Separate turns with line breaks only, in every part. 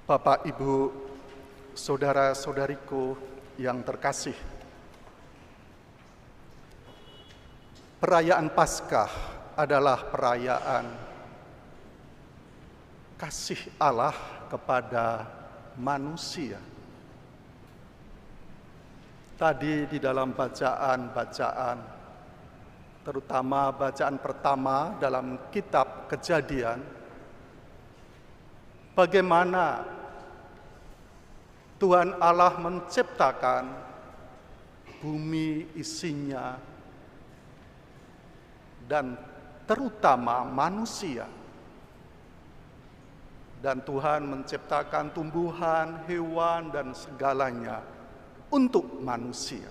Bapak, Ibu, saudara-saudariku yang terkasih, perayaan Paskah adalah perayaan kasih Allah kepada manusia. Tadi di dalam bacaan, terutama bacaan pertama dalam kitab Kejadian, bagaimana Tuhan Allah menciptakan bumi isinya dan terutama manusia. Dan Tuhan menciptakan tumbuhan, hewan, dan segalanya untuk manusia.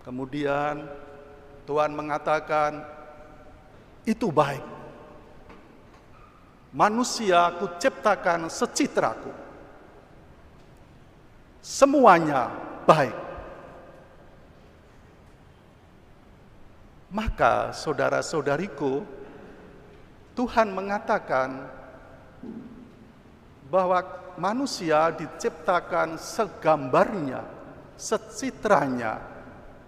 Kemudian Tuhan mengatakan, itu baik. Manusia kuciptakan secitraku. Semuanya baik. Maka saudara-saudariku, Tuhan mengatakan bahwa manusia diciptakan segambarnya, secitranya,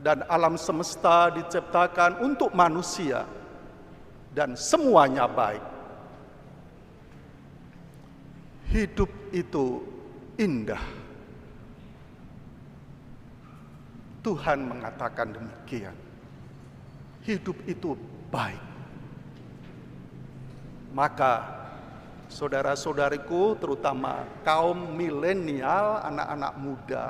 dan alam semesta diciptakan untuk manusia, dan semuanya baik. Hidup itu indah. Tuhan mengatakan demikian. Hidup itu baik. Maka saudara-saudariku, terutama kaum milenial, anak-anak muda,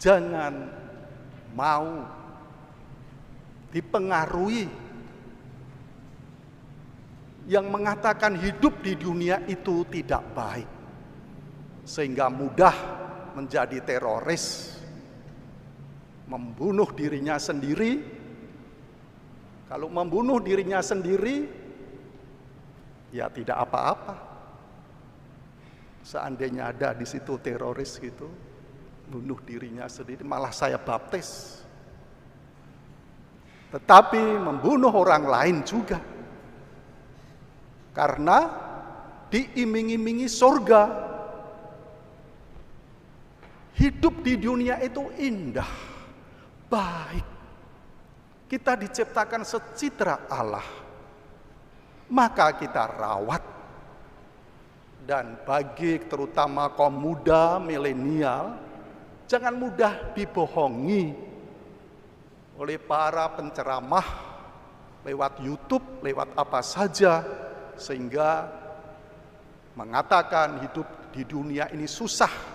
jangan mau dipengaruhi yang mengatakan hidup di dunia itu tidak baik, sehingga mudah menjadi teroris, membunuh dirinya sendiri. Kalau membunuh dirinya sendiri, ya tidak apa-apa. Seandainya ada di situ teroris gitu, bunuh dirinya sendiri, malah saya baptis. Tetapi membunuh orang lain juga, karena diiming-imingi surga. Hidup di dunia itu indah, baik. Kita diciptakan secitra Allah, maka kita rawat. Dan bagi terutama kaum muda, milenial, jangan mudah dibohongi oleh para penceramah lewat YouTube, lewat apa saja, sehingga mengatakan hidup di dunia ini susah,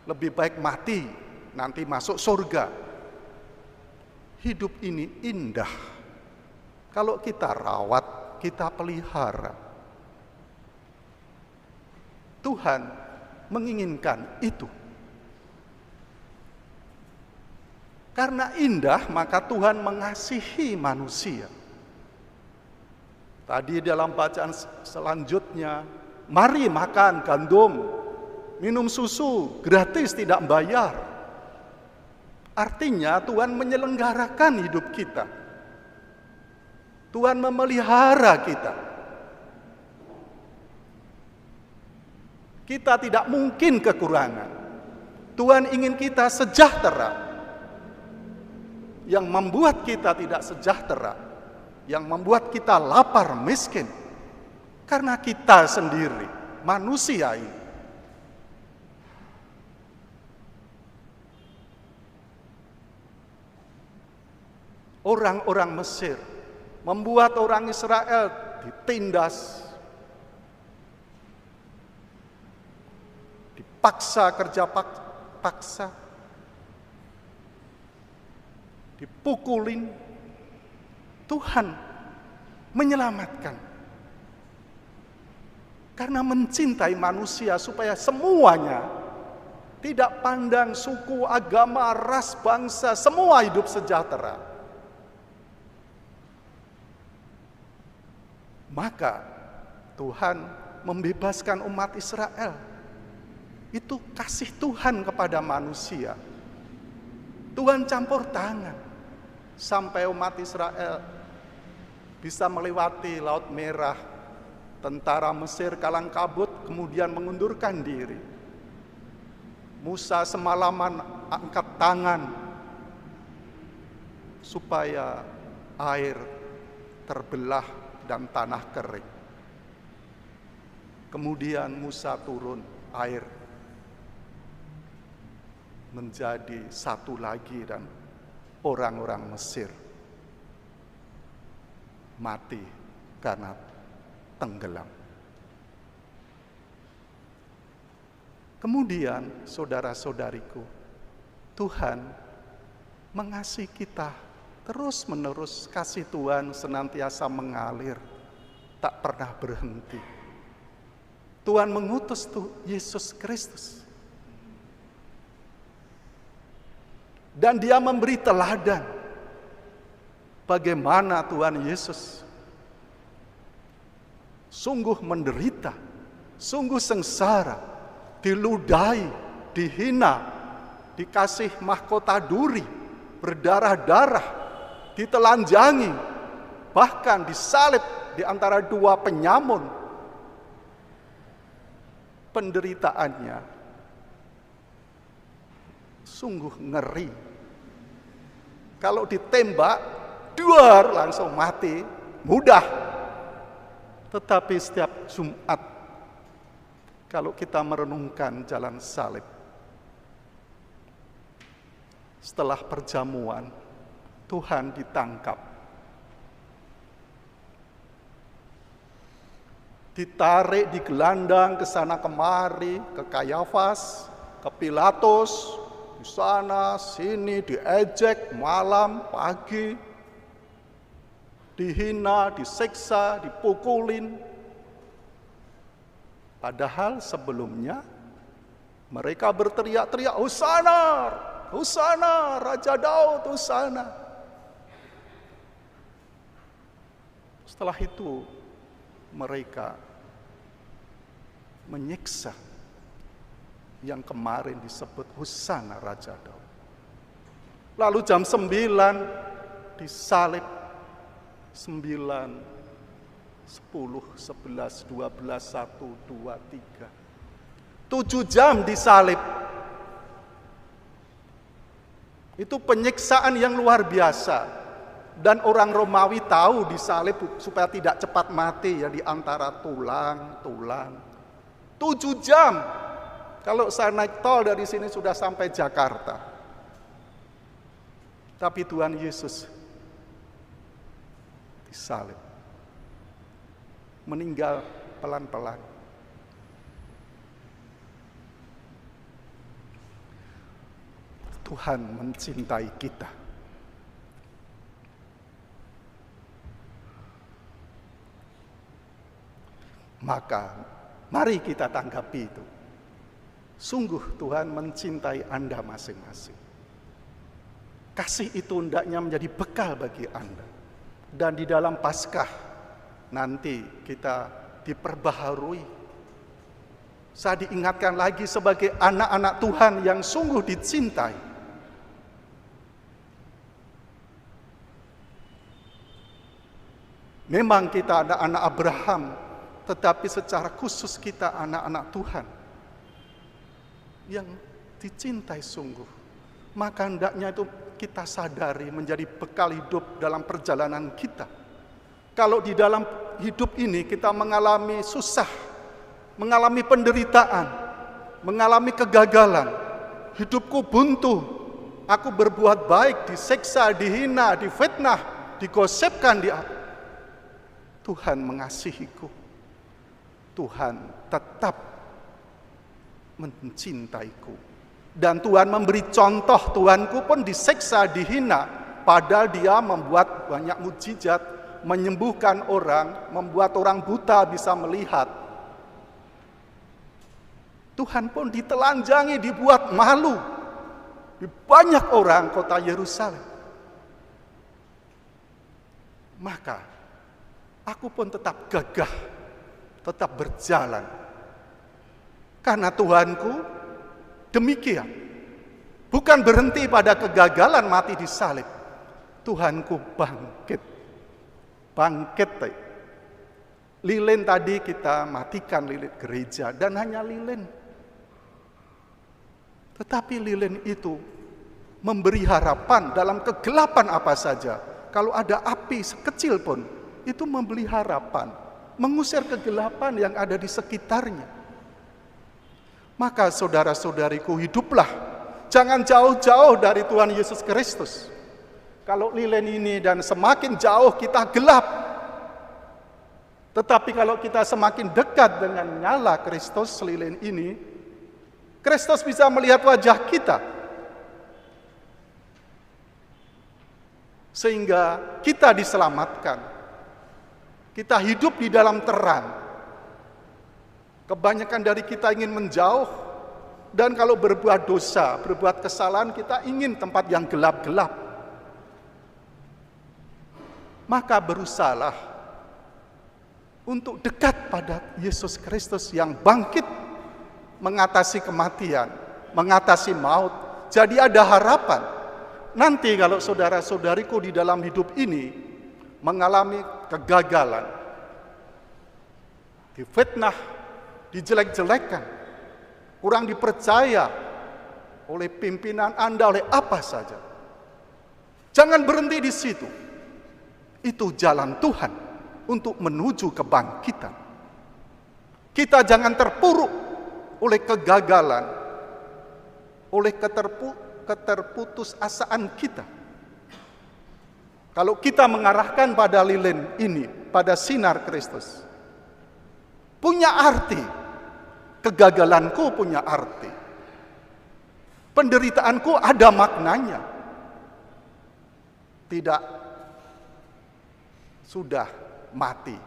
lebih baik mati, nanti masuk surga. Hidup ini indah kalau kita rawat, kita pelihara. Tuhan menginginkan itu. Karena indah, maka Tuhan mengasihi manusia. Tadi dalam bacaan selanjutnya, mari makan gandum, minum susu, gratis, tidak bayar. Artinya Tuhan menyelenggarakan hidup kita. Tuhan memelihara kita. Kita tidak mungkin kekurangan. Tuhan ingin kita sejahtera. Yang membuat kita tidak sejahtera, yang membuat kita lapar miskin, karena kita sendiri, manusia ini. Orang-orang Mesir membuat orang Israel ditindas, dipaksa kerja paksa, dipukulin. Tuhan menyelamatkan karena mencintai manusia supaya semuanya, tidak pandang suku, agama, ras, bangsa, semua hidup sejahtera. Maka Tuhan membebaskan umat Israel. Itu kasih Tuhan kepada manusia. Tuhan campur tangan sampai umat Israel bisa melewati Laut Merah. Tentara Mesir kalang kabut kemudian mengundurkan diri. Musa semalaman angkat tangan supaya air terbelah dan tanah kering. Kemudian Musa turun, air menjadi satu lagi dan orang-orang Mesir mati karena tenggelam. Kemudian saudara-saudariku, Tuhan mengasihi kita terus-menerus. Kasih Tuhan senantiasa mengalir, tak pernah berhenti. Tuhan mengutus Yesus Kristus. Dan dia memberi teladan bagaimana Tuhan Yesus sungguh menderita, sungguh sengsara, diludahi, dihina, dikasih mahkota duri, berdarah-darah, ditelanjangi, bahkan disalib di antara dua penyamun. Penderitaannya sungguh ngeri. Kalau ditembak, duar langsung mati, mudah. Tetapi setiap Jumat, kalau kita merenungkan jalan salib, setelah perjamuan, Tuhan ditangkap, ditarik, digelandang ke sana kemari, ke Kayafas, ke Pilatus, di sana sini diejek malam pagi, dihina, disiksa, dipukulin. Padahal sebelumnya mereka berteriak-teriak, Hosana, Hosana, Raja Daud, Hosana. Setelah itu mereka menyiksa yang kemarin disebut Hosana Raja Daud. Lalu jam 9 disalib, 9, 10, 11, 12, 1, 2, 3. 7 jam disalib. Itu penyiksaan yang luar biasa. Dan orang Romawi tahu disalib supaya tidak cepat mati, ya, di antara tulang-tulang. 7 jam. Kalau saya naik tol dari sini sudah sampai Jakarta. Tapi Tuhan Yesus disalib. Meninggal pelan-pelan. Tuhan mencintai kita. Maka mari kita tanggapi itu. Sungguh Tuhan mencintai Anda masing-masing. Kasih itu hendaknya menjadi bekal bagi Anda. Dan di dalam Paskah nanti kita diperbaharui. Saya diingatkan lagi sebagai anak-anak Tuhan yang sungguh dicintai. Memang kita anak-anak Abraham, tetapi secara khusus kita anak-anak Tuhan yang dicintai sungguh. Maka hendaknya itu kita sadari menjadi bekal hidup dalam perjalanan kita. Kalau di dalam hidup ini kita mengalami susah, mengalami penderitaan, mengalami kegagalan, hidupku buntu, aku berbuat baik, disiksa, dihina, difitnah, digosipkan, Tuhan mengasihiku. Tuhan tetap mencintaiku. Dan Tuhan memberi contoh, Tuhanku pun disiksa, dihina, padahal dia membuat banyak mukjizat, menyembuhkan orang, membuat orang buta bisa melihat. Tuhan pun ditelanjangi, dibuat malu di banyak orang kota Yerusalem. Maka aku pun tetap gagah, tetap berjalan. Karena Tuhanku demikian. Bukan berhenti pada kegagalan mati di salib. Tuhanku bangkit. bangkit. Lilin tadi kita matikan lilin gereja dan hanya lilin. Tetapi lilin itu memberi harapan dalam kegelapan apa saja. Kalau ada api sekecil pun, itu memberi harapan, mengusir kegelapan yang ada di sekitarnya. Maka saudara-saudariku, hiduplah, jangan jauh-jauh dari Tuhan Yesus Kristus. Kalau lilin ini dan semakin jauh kita gelap. Tetapi kalau kita semakin dekat dengan nyala Kristus lilin ini, Kristus bisa melihat wajah kita. Sehingga kita diselamatkan. Kita hidup di dalam terang. Kebanyakan dari kita ingin menjauh. Dan kalau berbuat dosa, berbuat kesalahan, kita ingin tempat yang gelap-gelap. Maka berusahalah untuk dekat pada Yesus Kristus yang bangkit mengatasi kematian, mengatasi maut. Jadi ada harapan. Nanti kalau saudara-saudariku di dalam hidup ini mengalami kegagalan, difitnah, dijelek-jelekan, kurang dipercaya oleh pimpinan Anda, oleh apa saja. Jangan berhenti di situ. Itu jalan Tuhan untuk menuju kebangkitan. Kita jangan terpuruk oleh kegagalan, oleh keterputusasaan kita. Kalau kita mengarahkan pada lilin ini, pada sinar Kristus, punya arti. Kegagalanku punya arti. Penderitaanku ada maknanya. Tidak sudah mati.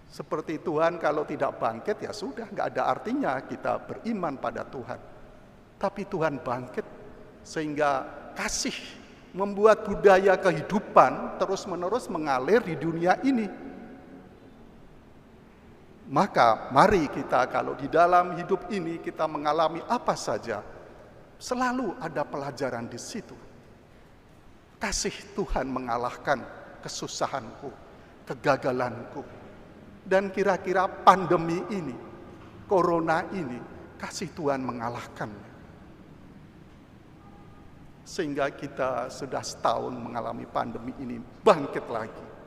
Seperti Tuhan kalau tidak bangkit ya sudah, nggak ada artinya kita beriman pada Tuhan. Tapi Tuhan bangkit sehingga kasih membuat budaya kehidupan terus-menerus mengalir di dunia ini. Maka mari kita kalau di dalam hidup ini kita mengalami apa saja, selalu ada pelajaran di situ. Kasih Tuhan mengalahkan kesusahanku, kegagalanku. Dan kira-kira pandemi ini, corona ini, kasih Tuhan mengalahkannya. Sehingga kita sudah setahun mengalami pandemi ini, bangkit lagi.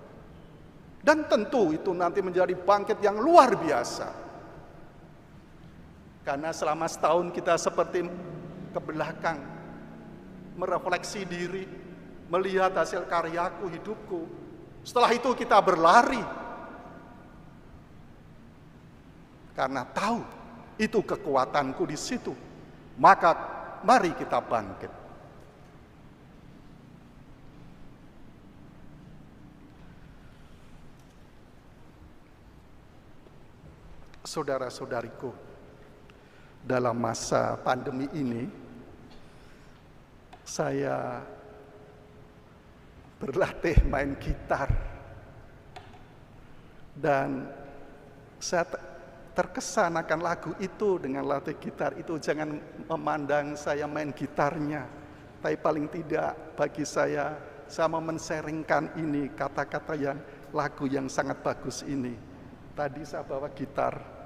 Dan tentu itu nanti menjadi bangkit yang luar biasa. Karena selama setahun kita seperti ke belakang, merefleksi diri, melihat hasil karyaku, hidupku. Setelah itu kita berlari. Karena tahu itu kekuatanku di situ. Maka mari kita bangkit. Saudara-saudariku, dalam masa pandemi ini, saya berlatih main gitar. Dan saya terkesan akan lagu itu dengan latih gitar itu. Jangan memandang saya main gitarnya, tapi paling tidak bagi saya mau men-sharingkan ini kata-kata yang lagu yang sangat bagus ini. Tadi saya bawa gitar.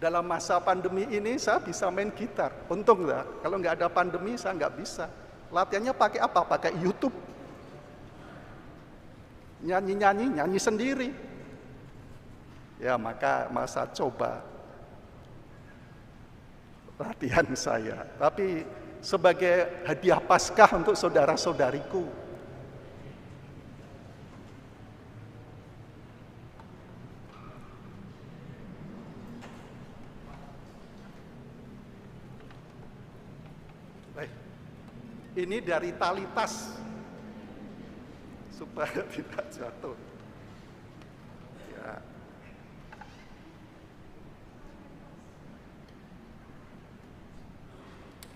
Dalam masa pandemi ini saya bisa main gitar. Untung lah, kalau nggak ada pandemi saya nggak bisa. Latihannya pakai apa? Pakai YouTube. Nyanyi sendiri. Ya maka masa coba latihan saya. Tapi sebagai hadiah Paskah untuk saudara-saudariku. Ini dari tali tas supaya tidak jatuh.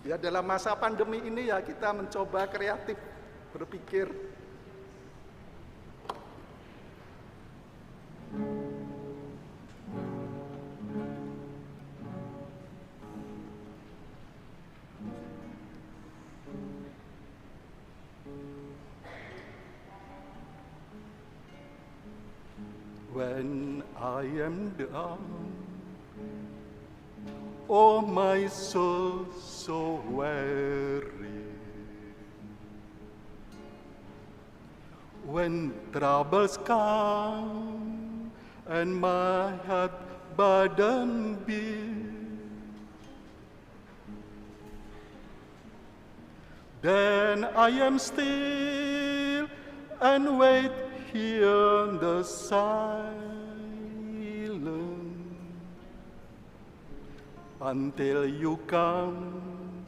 Ya dalam masa pandemi ini ya kita mencoba kreatif, berpikir. when I am down. Oh, my soul so weary. When troubles come and my heart burdened be, then I am still and wait here in the silence until you come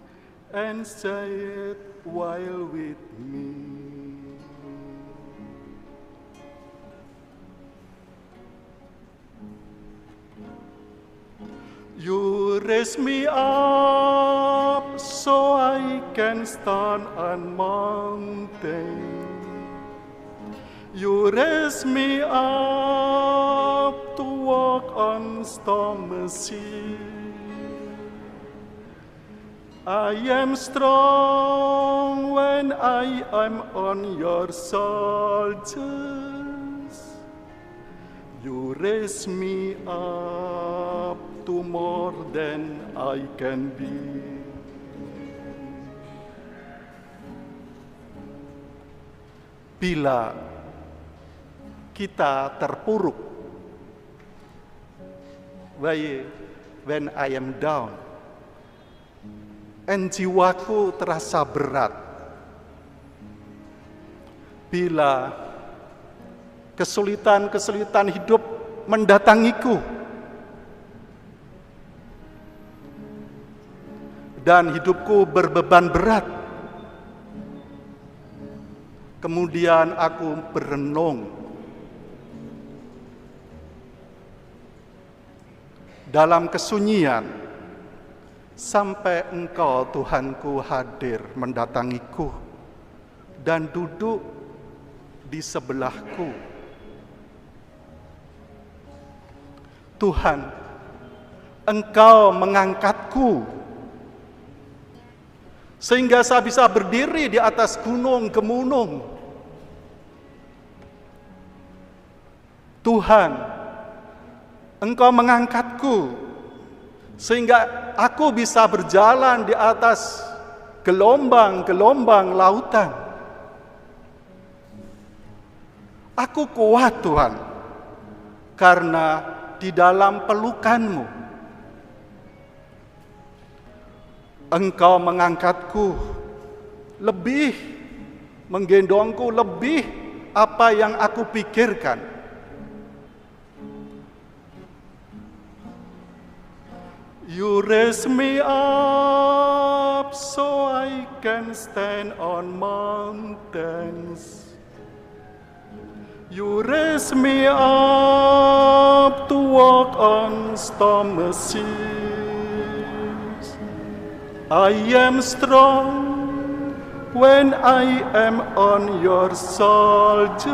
and say it while with me. You raise me up so I can stand on mountain. You raise me up to walk on stormy sea. I am strong when I am on your shoulders. You raise me up to more than I can be. Bila kita terpuruk, when I am down, and jiwaku terasa berat, bila kesulitan-kesulitan hidup mendatangiku, dan hidupku berbeban berat, kemudian aku berenung dalam kesunyian sampai Engkau Tuhanku hadir mendatangiku dan duduk di sebelahku. Tuhan, Engkau mengangkatku sehingga saya bisa berdiri di atas gunung gemunung. Tuhan, Engkau mengangkatku sehingga aku bisa berjalan di atas gelombang-gelombang lautan. Aku kuat, Tuhan, karena di dalam pelukan-Mu. Engkau mengangkatku lebih, menggendongku lebih apa yang aku pikirkan. You raise me up so I can stand on mountains. You raise me up to walk on stormy seas. I am strong when I am on your shoulders.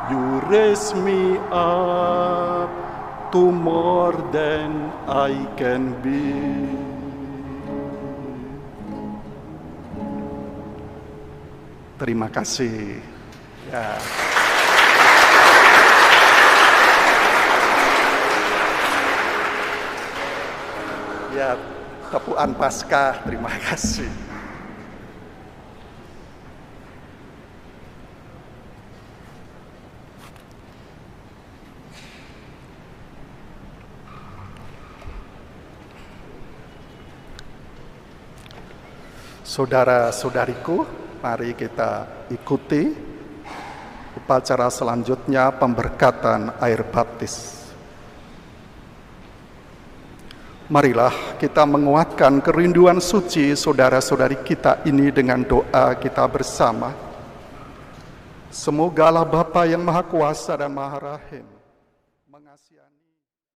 You raise me up to more than I can be. Terima kasih. Ya. Ya, tepukan Paskah, terima kasih. Saudara-saudariku, mari kita ikuti upacara selanjutnya, pemberkatan air baptis. Marilah kita menguatkan kerinduan suci saudara-saudari kita ini dengan doa kita bersama. Semoga Allah Bapa yang Maha Kuasa dan Maha Rahim mengasihi